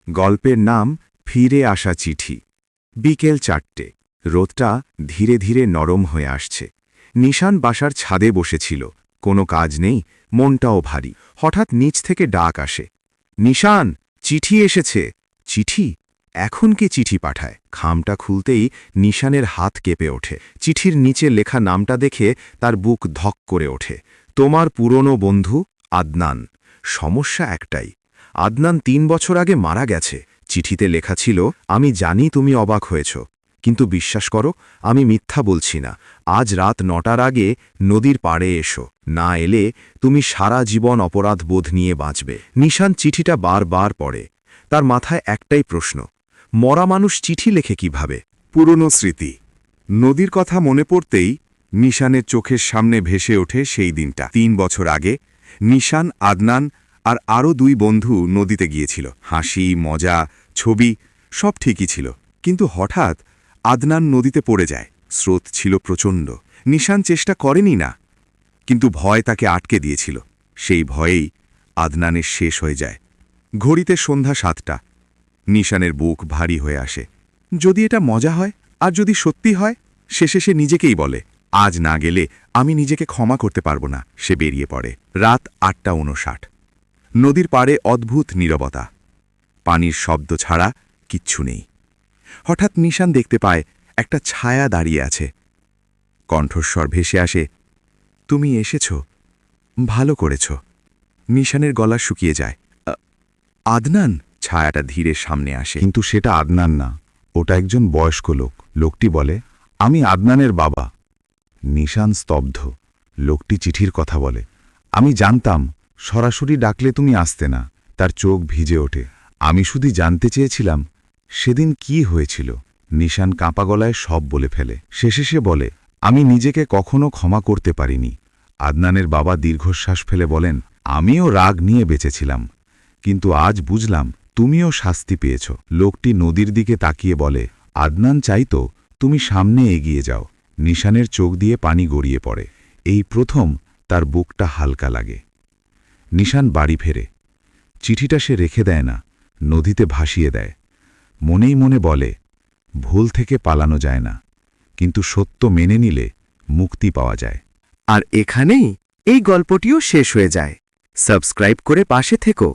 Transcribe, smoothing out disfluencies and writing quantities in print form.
গল্পের নাম ফিরে আসা চিঠি। বিকেল 4টে। রোদটা ধীরে ধীরে নরম হয়ে আসছে। নিশান বাসার ছাদে বসেছিল। কোনো কাজ নেই, মনটাও ভারী। হঠাৎ নিচ থেকে ডাক আসে, নিশান, চিঠি এসেছে। চিঠি? এখন কে চিঠি পাঠায়? খামটা খুলতেই নিশানের হাত কেঁপে ওঠে। চিঠির নিচে লেখা নামটা দেখে তার বুক ধক করে ওঠে। তোমার পুরনো বন্ধু আদনান। সমস্যা একটাই, আদনান 3 বছর আগে মারা গেছে। চিঠিতে লেখা ছিল, আমি জানি তুমি অবাক হয়েছ, কিন্তু বিশ্বাস করো, আমি মিথ্যা বলছি না। আজ রাত 9টার আগে নদীর পাড়ে এসো, না এলে তুমি সারা জীবন অপরাধ বোধ নিয়ে বাঁচবে। নিশান চিঠিটা বারবার পড়ে। তার মাথায় একটাই প্রশ্ন, মরা মানুষ চিঠি লেখে কিভাবে? পুরনো স্মৃতি। নদীর কথা মনে পড়তেই নিশানের চোখের সামনে ভেসে ওঠে সেই দিনটা। 3 বছর আগে নিশান, আদনান আর আরও 2 বন্ধু নদীতে গিয়েছিল। হাসি, মজা, ছবি সব ঠিকই ছিল, কিন্তু হঠাৎ আদনান নদীতে পড়ে যায়। স্রোত ছিল প্রচণ্ড। নিশান চেষ্টা করেনি না, কিন্তু ভয় তাকে আটকে দিয়েছিল। সেই ভয়েই আদনানের শেষ হয়ে যায়। ঘড়িতে সন্ধ্যা 7টা। নিশানের বুক ভারী হয়ে আসে। যদি এটা মজা হয়, আর যদি সত্যি হয়? শেষে সে নিজেকেই বলে, আজ না গেলে আমি নিজেকে ক্ষমা করতে পারবো না। সে বেরিয়ে পড়ে। রাত 8টা 59। নদীর পাড়ে অদ্ভুত নীরবতা। পানির শব্দ ছাড়া কিচ্ছু নেই। হঠাৎ নিশান দেখতে পায় একটা ছায়া দাঁড়িয়ে আছে। কণ্ঠস্বর ভেসে আসে, তুমি এসেছ, ভালো করেছ। নিশানের গলা শুকিয়ে যায়। আদনান? ছায়াটা ধীরে সামনে আসে। কিন্তু সেটা আদনান না, ওটা একজন বয়স্ক লোক। লোকটি বলে, আমি আদনানের বাবা। নিশান স্তব্ধ। লোকটি চিঠির কথা বলে, আমি জানতাম, সরাসরি ডাকলে তুমি আসতে না। তার চোখ ভিজে ওঠে। আমি শুধু জানতে চেয়েছিলাম, সেদিন কি হয়েছিল। নিশান কাঁপা গলায় সব বলে ফেলে। শেষে সে বলে, আমি নিজেকে কখনো ক্ষমা করতে পারিনি। আদনানের বাবা দীর্ঘশ্বাস ফেলে বলেন, আমিও রাগ নিয়ে বেঁচেছিলাম, কিন্তু আজ বুঝলাম তুমিও শাস্তি পেয়েছ। লোকটি নদীর দিকে তাকিয়ে বলে, আদনান চাইতো তুমি সামনে এগিয়ে যাও। নিশানের চোখ দিয়ে পানি গড়িয়ে পড়ে। এই প্রথম তার বুকটা হালকা লাগে। নিশান বাড়ি ফেরে। চিঠিটা সে রেখে দেয় না, নদীতে ভাসিয়ে দেয়। মনেই মনে বলে, ভুল থেকে পালানো যায় না, কিন্তু সত্য মেনে নিলে মুক্তি পাওয়া যায়। আর এখানেই এই গল্পটিও শেষ হয়ে যায়। সাবস্ক্রাইব করে পাশে থেকো।